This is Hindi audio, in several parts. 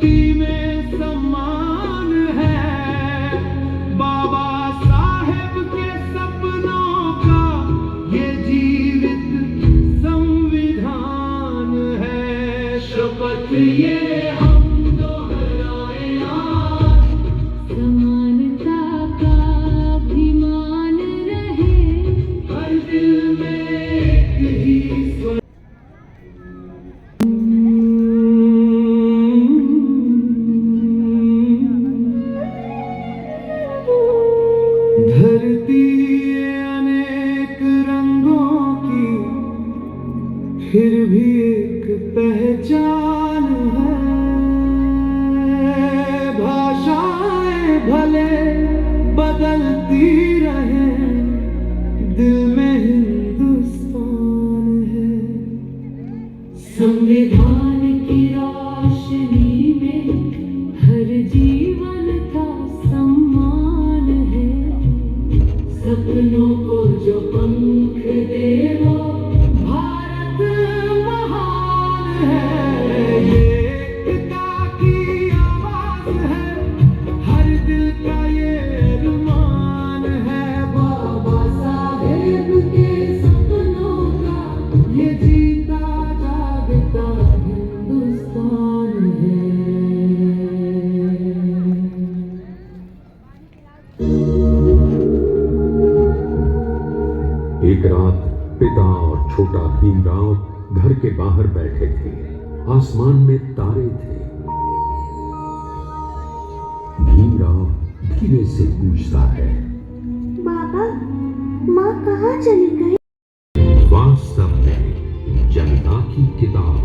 मिट्टी में सम्मान है, बाबा साहेब के सपनों का ये जीवित संविधान है। शपथ ये हम दोहराए आज, समानता का अभिमान रहे, हर दिल में एक ही स्वर। धरती ये अनेक रंगों की, फिर भी एक पहचान है। भाषाएं भले बदलती रहें, दिल में हिंदुस्तान है। संविधान की रोशनी में हर जीवन का सम्मान है, सपनों को जो पंख दे वो भारत महान है। ये एकता की आवाज है, हर दिल का ये अरमान है। बाबा साहेब के सपनों का ये जीता जागता हिंदुस्तान है। एक रात पिता और छोटा भीमराव घर के बाहर बैठे थे। आसमान में तारे थे। भीमराव धीरे से पूछता है, बाबा, माँ कहाँ चली गई? वास्तव में जनता की किताब।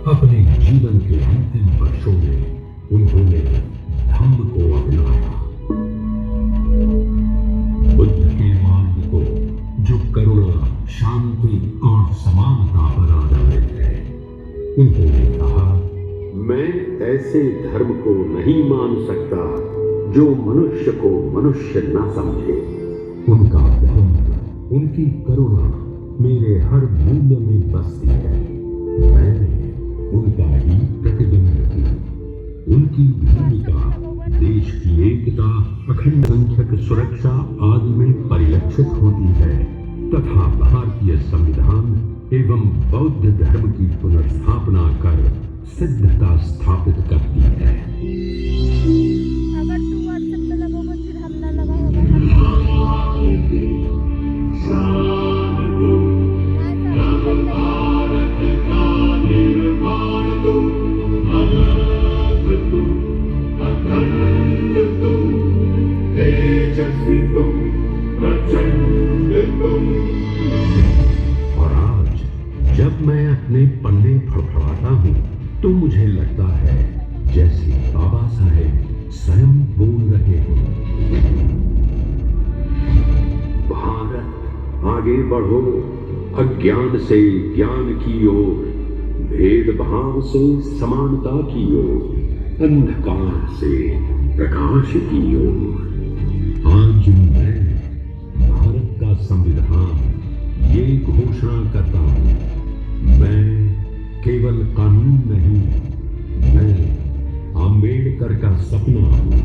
अपने जीवन के अंतिम वर्षों में उन्होंने धम्म को अपनाया, बुद्ध के मार्ग को, जो करुणा, शांति और समानता पर आधारित है। उन्होंने कहा, मैं ऐसे धर्म को नहीं मान सकता जो मनुष्य को मनुष्य न समझे। उनका धर्म, उनकी करुणा मेरे हर मूल्य में बसती है। मैंने उनका ही प्रतिबिंब की। उनकी भूमिका देश की एकता, अखंड संख्यक सुरक्षा आदि में परिलक्षित होती है तथा भारतीय संविधान एवं बौद्ध धर्म की पुनर्स्थापना कर सिद्धता स्थापित करती है। अगर तू व्हाट्सएप पे लगोगा फिर हम ना लगा होगा। और आज जब मैं अपने पन्ने फड़फड़ाता हूँ तो मुझे लगता है जैसे बाबा साहेब स्वयं बोल रहे हैं, भारत आगे बढ़ो, अज्ञान से ज्ञान की ओर, भेदभाव से समानता की ओर, अंधकार से प्रकाश की ओर। आज मैं भारत का संविधान ये घोषणा करता हूँ, मैं केवल कानून नहीं, मैं आम्बेडकर का सपना हूँ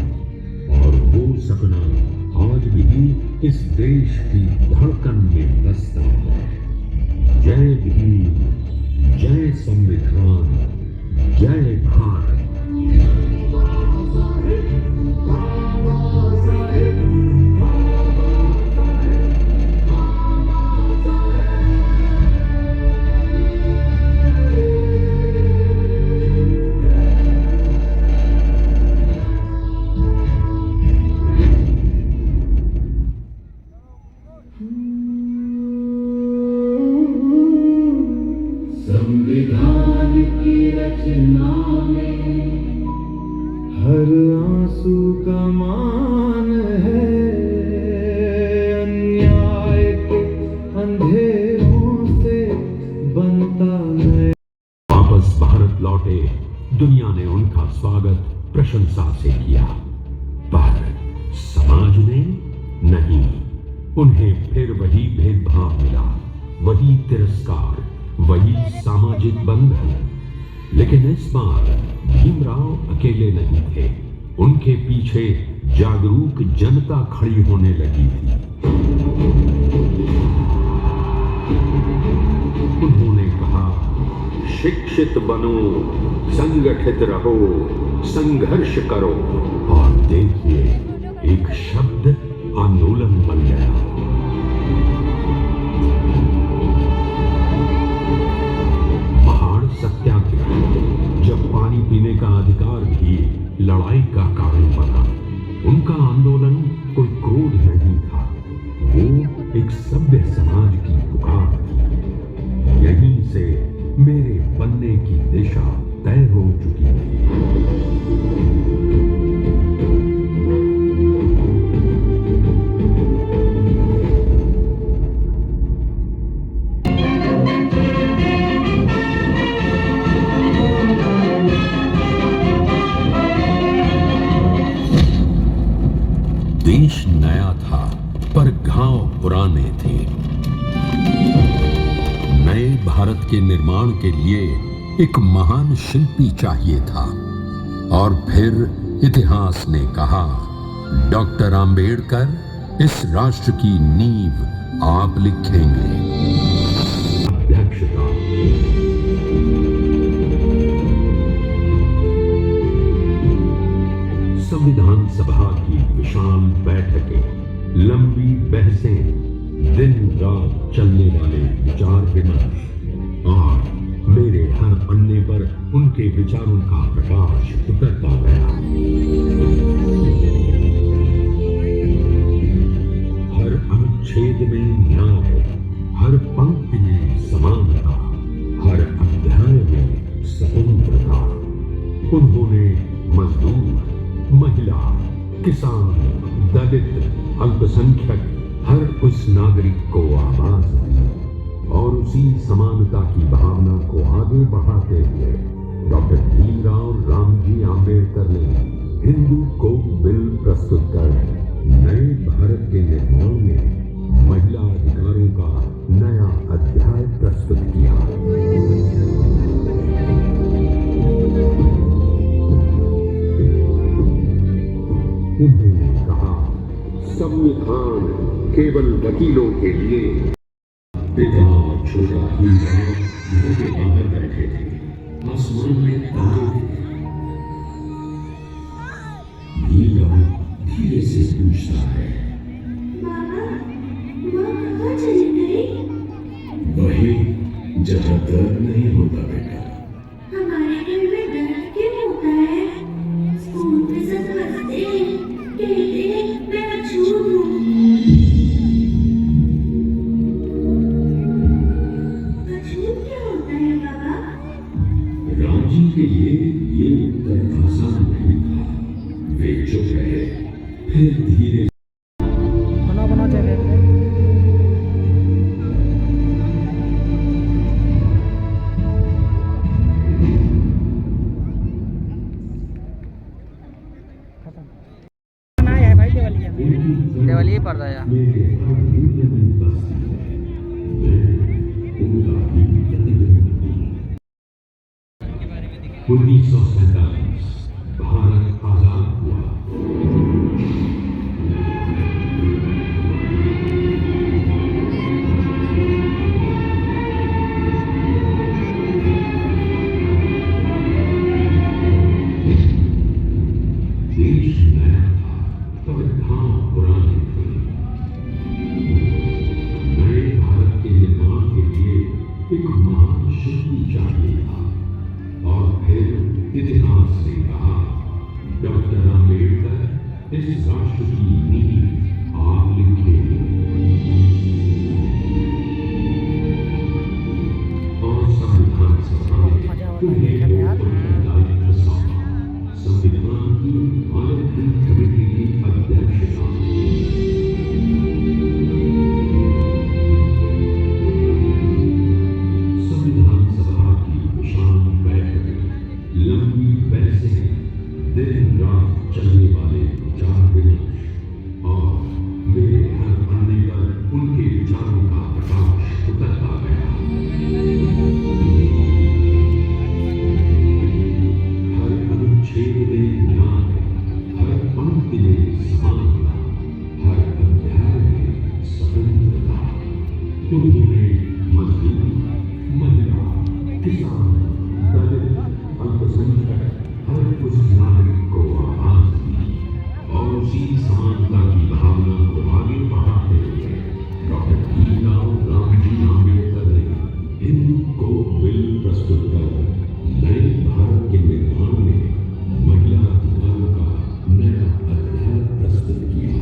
और वो सपना आज भी इस देश की धड़कन में बसता है। जय भीम, जय संविधान, जय भारत। संविधान की रचना में हर आंसू का मान है, अन्याय के अंधेरों से स्वागत प्रशंसा से किया, पर समाज ने नहीं। उन्हें फिर वही भेदभाव मिला, वही तिरस्कार, वही सामाजिक बंधन। लेकिन इस बार भीमराव अकेले नहीं थे, उनके पीछे जागरूक जनता खड़ी होने लगी थी। उन्होंने कहा, शिक्षित बनो, संगठित रहो, संघर्ष करो। और देखिए, एक शब्द आंदोलन बन गया। पहाड़ सत्याग्रह, जब पानी पीने का अधिकार भी लड़ाई का कारण बना। उनका आंदोलन कोई क्रोध नहीं था, वो एक सभ्य समाज की पुकार थी। यहीं से मेरे बनने की दिशा तय हो चुकी थी। देश नया था, पर घाव पुराने थे। नए भारत के निर्माण के लिए एक महान शिल्पी चाहिए था। और फिर इतिहास ने कहा, डॉक्टर आंबेडकर इस राष्ट्र की नींव आप लिखेंगे। अध्यक्षता, संविधान सभा की विशाल बैठकें, लंबी बहसें, दिन रात चलने वाले विचार विमर्श, और मेरे हर पन्ने पर उनके विचारों का प्रकाश उतरता गया। हर अनुच्छेद में न्याय, हर पंक्ति में समानता, हर अध्याय में स्वतंत्रता। उन्होंने मजदूर, महिला, किसान, दलित, अल्पसंख्यक, हर उस नागरिक को आवाज दी। और उसी समानता की भावना को आगे बढ़ाते हुए डॉक्टर भीमराव रामजी आंबेडकर ने हिंदू कोड बिल प्रस्तुत कर नए भारत के निर्माण में महिला अधिकारों का नया अध्याय प्रस्तुत किया। उन्होंने कहा, संविधान केवल वकीलों के लिए। पिता और छोटा भीमराव घर के बाहर बैठे थे, आसमान में तारे थे। भीमराव धीरे से पूछता है, मामा, माँ कहाँ चली गई? वही जहाँ दर्द नहीं होता बेटा। हमारे घर में दर्द क्यों होता है? स्कूल में सब हंसते हैं, कहते हैं मैं अछूत हूँ। अछूत क्या होता है बाबा? राम जी के लिए ये उत्तर आसान नहीं था। वे चुप रहे, फिर धीरे बना चले देवली पड़ रहा है। मेरे हर मूल्य में बसती है। मैं उनका ही प्रतिबिंब हूँ। 1947 भारत आजाद हुआ। देश नया था, पर घाव पुराने थे। नए भारत के निर्माण के लिए एक महान शिल्पी चाहिए था। और फिर इतिहास ने कहा, डॉक्टर आंबेडकर इस राष्ट्र की नींव आप लिखेंगे। और संविधान सभा ने दायित्व सौंपा। संविधान की पार्लियामेंट कमेटी की अध्यक्षता। संविधान सभा की विशाल बैठक, लंबी बहसें, उन्होंने मजदूर, महिला, किसान, दलित, अल्पसंख्यक हर उस नागरिक को आवाज दी और उसी समानता की भावना को आगे बढ़ाते हुए डॉक्टर भीमराव रामजी आम्बेडकर ने हिंदू को बिल प्रस्तुत कर नए भारत के निर्माण में महिला अधिकारों का नया अध्याय प्रस्तुत किया।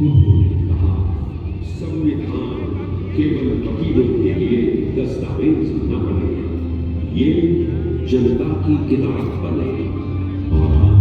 उन्होंने कहा, संविधान केवल वकीलों के लिए दस्तावेज न बने, ये जनता की किताब बने और